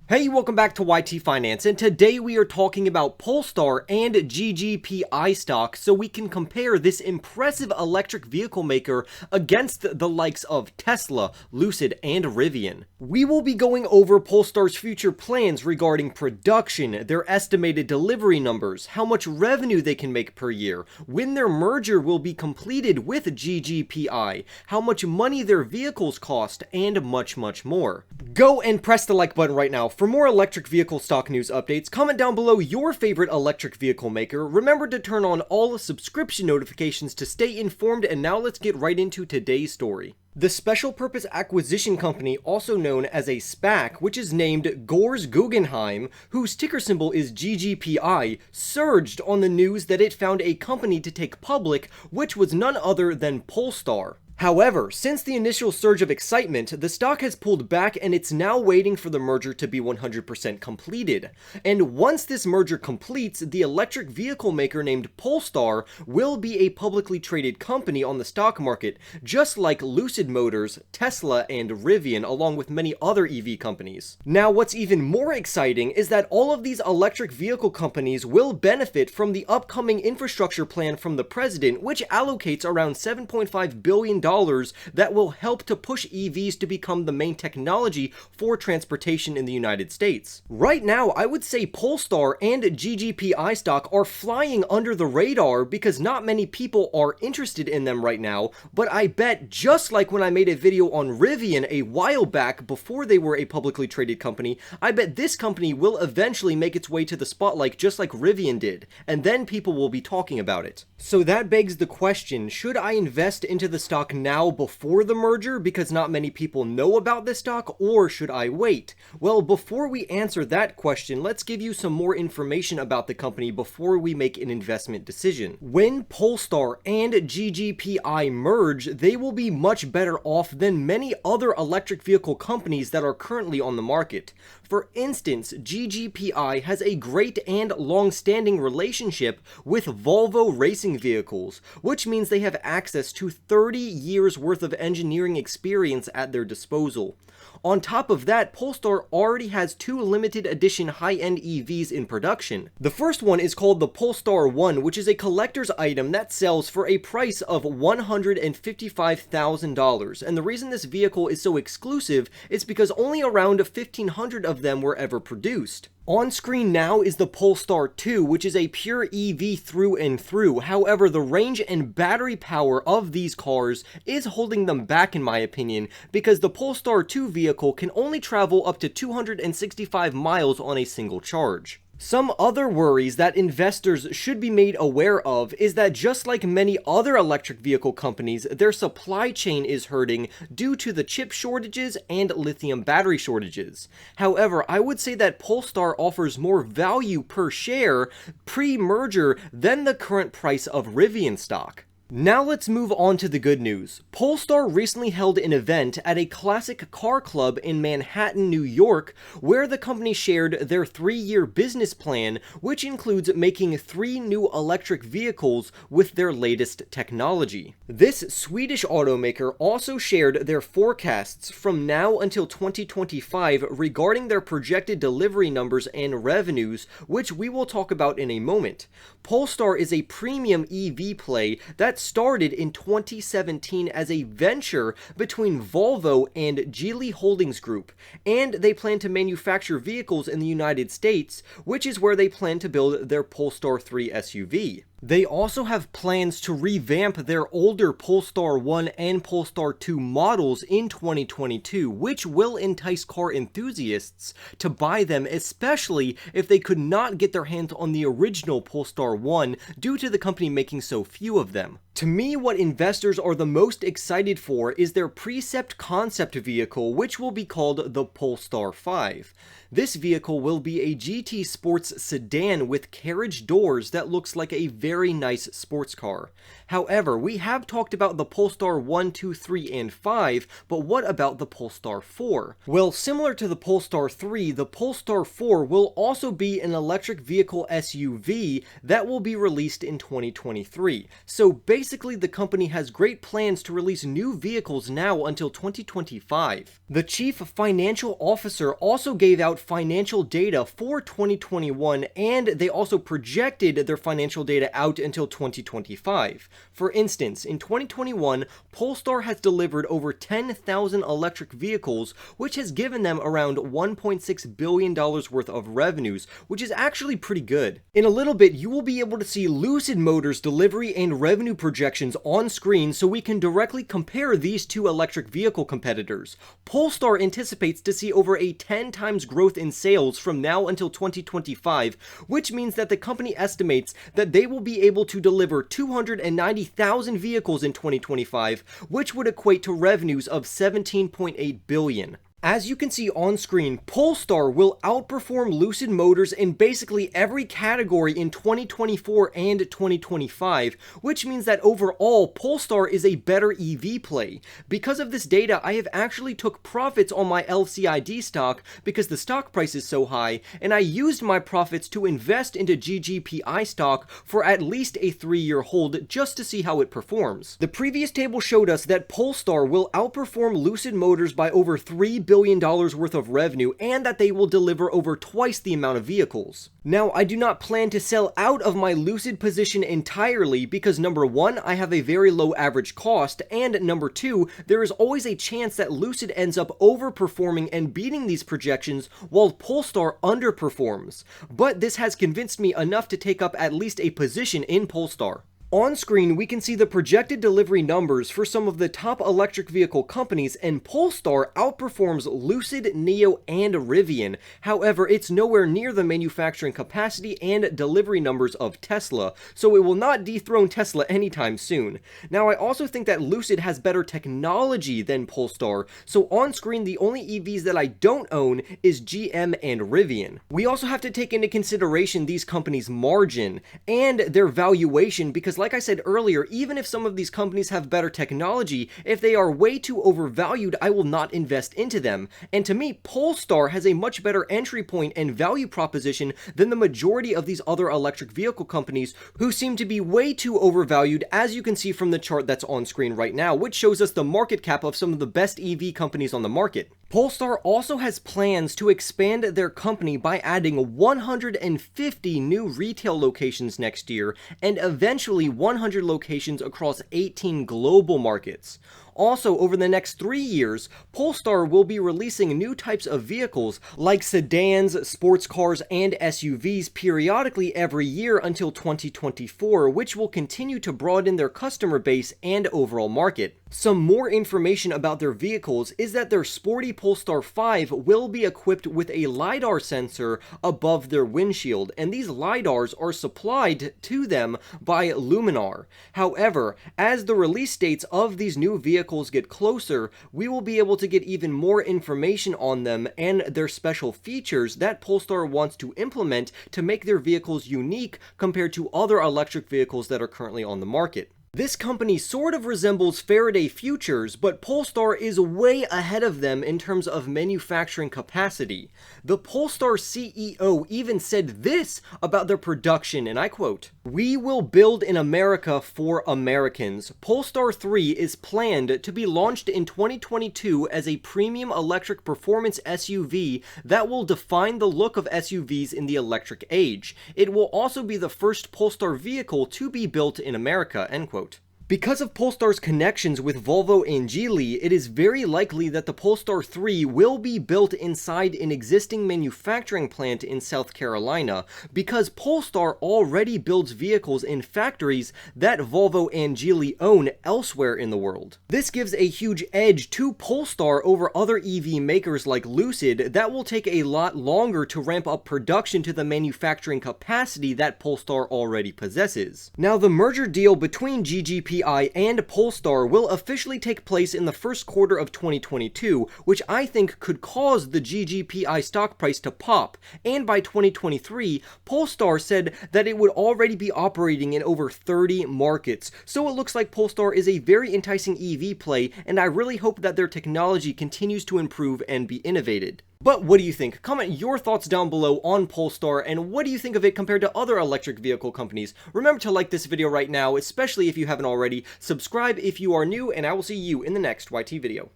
Hey, welcome back to YT Finance, and today we are talking about Polestar and GGPI stock so we can compare this impressive electric vehicle maker against the likes of Tesla, Lucid, and Rivian. We will be going over Polestar's future plans regarding production, their estimated delivery numbers, how much revenue they can make per year, when their merger will be completed with GGPI, how much money their vehicles cost, and much more. Go and press the like button right now. For more electric vehicle stock news updates, comment down below your favorite electric vehicle maker. Remember to turn on all subscription notifications to stay informed, and now let's get right into today's story. The Special Purpose Acquisition Company, also known as a SPAC, which is named Gores Guggenheim, whose ticker symbol is GGPI, surged on the news that it found a company to take public, which was none other than Polestar. However, since the initial surge of excitement, the stock has pulled back and it's now waiting for the merger to be 100% completed. And once this merger completes, the electric vehicle maker named Polestar will be a publicly traded company on the stock market, just like Lucid Motors, Tesla, and Rivian, along with many other EV companies. Now, what's even more exciting is that all of these electric vehicle companies will benefit from the upcoming infrastructure plan from the president, which allocates around $7.5 billion that will help to push EVs to become the main technology for transportation in the United States. Right now, I would say Polestar and GGPI stock are flying under the radar because not many people are interested in them right now, but I bet just like when I made a video on Rivian a while back before they were a publicly traded company, I bet this company will eventually make its way to the spotlight just like Rivian did, and then people will be talking about it. So that begs the question, should I invest into the stock now before the merger because not many people know about this stock, or should I wait? Well, before we answer that question, let's give you some more information about the company before we make an investment decision. When Polestar and GGPI merge, they will be much better off than many other electric vehicle companies that are currently on the market. For instance, GGPI has a great and long-standing relationship with Volvo racing vehicles, which means they have access to 30 years worth of engineering experience at their disposal. On top of that, Polestar already has two limited edition high-end EVs in production. The first one is called the Polestar 1, which is a collector's item that sells for a price of $155,000. And the reason this vehicle is so exclusive is because only around 1,500 of them were ever produced. On screen now is the Polestar 2, which is a pure EV through and through. However, the range and battery power of these cars is holding them back in my opinion, because the Polestar 2 vehicle can only travel up to 265 miles on a single charge. Some other worries that investors should be made aware of is that just like many other electric vehicle companies, their supply chain is hurting due to the chip shortages and lithium battery shortages. However, I would say that Polestar offers more value per share pre-merger than the current price of Rivian stock. Now let's move on to the good news. Polestar recently held an event at a classic car club in Manhattan, New York, where the company shared their 3-year business plan, which includes making 3 new electric vehicles with their latest technology. This Swedish automaker also shared their forecasts from now until 2025 regarding their projected delivery numbers and revenues, which we will talk about in a moment. Polestar is a premium EV play that started in 2017 as a venture between Volvo and Geely Holdings Group, and they plan to manufacture vehicles in the United States, which is where they plan to build their Polestar 3 SUV. They also have plans to revamp their older Polestar 1 and Polestar 2 models in 2022, which will entice car enthusiasts to buy them, especially if they could not get their hands on the original Polestar 1 due to the company making so few of them. To me, what investors are the most excited for is their Precept concept vehicle, which will be called the Polestar 5. This vehicle will be a GT Sports sedan with carriage doors that looks like a very nice sports car. However, we have talked about the Polestar 1, 2, 3, and 5, but what about the Polestar 4? Well, similar to the Polestar 3, the Polestar 4 will also be an electric vehicle SUV that will be released in 2023. So basically, the company has great plans to release new vehicles now until 2025. The chief financial officer also gave out financial data for 2021, and they also projected their financial data out until 2025. For instance, in 2021, Polestar has delivered over 10,000 electric vehicles, which has given them around $1.6 billion worth of revenues, which is actually pretty good. In a little bit, you will be able to see Lucid Motors' delivery and revenue projections on screen so we can directly compare these two electric vehicle competitors. Polestar anticipates to see over a 10 times growth in sales from now until 2025, which means that the company estimates that they will be able to deliver 290,000 vehicles in 2025, which would equate to revenues of $17.8 billion. As you can see on screen, Polestar will outperform Lucid Motors in basically every category in 2024 and 2025, which means that overall, Polestar is a better EV play. Because of this data, I have actually took profits on my LCID stock because the stock price is so high, and I used my profits to invest into GGPI stock for at least a 3-year hold just to see how it performs. The previous table showed us that Polestar will outperform Lucid Motors by over $3 billion worth of revenue, and that they will deliver over twice the amount of vehicles. Now, I do not plan to sell out of my Lucid position entirely because number one, I have a very low average cost, and number two, there is always a chance that Lucid ends up overperforming and beating these projections while Polestar underperforms. But this has convinced me enough to take up at least a position in Polestar. On screen, we can see the projected delivery numbers for some of the top electric vehicle companies, and Polestar outperforms Lucid, NIO, and Rivian. However, it's nowhere near the manufacturing capacity and delivery numbers of Tesla, so it will not dethrone Tesla anytime soon. Now, I also think that Lucid has better technology than Polestar, so on screen, the only EVs that I don't own is GM and Rivian. We also have to take into consideration these companies' margin and their valuation because like I said earlier, even if some of these companies have better technology, if they are way too overvalued, I will not invest into them. And to me, Polestar has a much better entry point and value proposition than the majority of these other electric vehicle companies who seem to be way too overvalued, as you can see from the chart that's on screen right now, which shows us the market cap of some of the best EV companies on the market. Polestar also has plans to expand their company by adding 150 new retail locations next year and eventually 100 locations across 18 global markets. Also, over the next 3 years, Polestar will be releasing new types of vehicles like sedans, sports cars, and SUVs periodically every year until 2024, which will continue to broaden their customer base and overall market. Some more information about their vehicles is that their sporty Polestar 5 will be equipped with a LiDAR sensor above their windshield, and these LiDARs are supplied to them by Luminar. However, as the release dates of these new vehicles get closer, we will be able to get even more information on them and their special features that Polestar wants to implement to make their vehicles unique compared to other electric vehicles that are currently on the market. This company sort of resembles Faraday Futures, but Polestar is way ahead of them in terms of manufacturing capacity. The Polestar CEO even said this about their production, and I quote, "We will build in America for Americans. Polestar 3 is planned to be launched in 2022 as a premium electric performance SUV that will define the look of SUVs in the electric age. It will also be the first Polestar vehicle to be built in America," end quote. Because of Polestar's connections with Volvo and Geely, it is very likely that the Polestar 3 will be built inside an existing manufacturing plant in South Carolina, because Polestar already builds vehicles in factories that Volvo and Geely own elsewhere in the world. This gives a huge edge to Polestar over other EV makers like Lucid that will take a lot longer to ramp up production to the manufacturing capacity that Polestar already possesses. Now, the merger deal between GGPI GGPI and Polestar will officially take place in the first quarter of 2022, which I think could cause the GGPI stock price to pop, and by 2023, Polestar said that it would already be operating in over 30 markets, so it looks like Polestar is a very enticing EV play, and I really hope that their technology continues to improve and be innovated. But what do you think? Comment your thoughts down below on Polestar, and what do you think of it compared to other electric vehicle companies? Remember to like this video right now, especially if you haven't already, subscribe if you are new, and I will see you in the next YT video.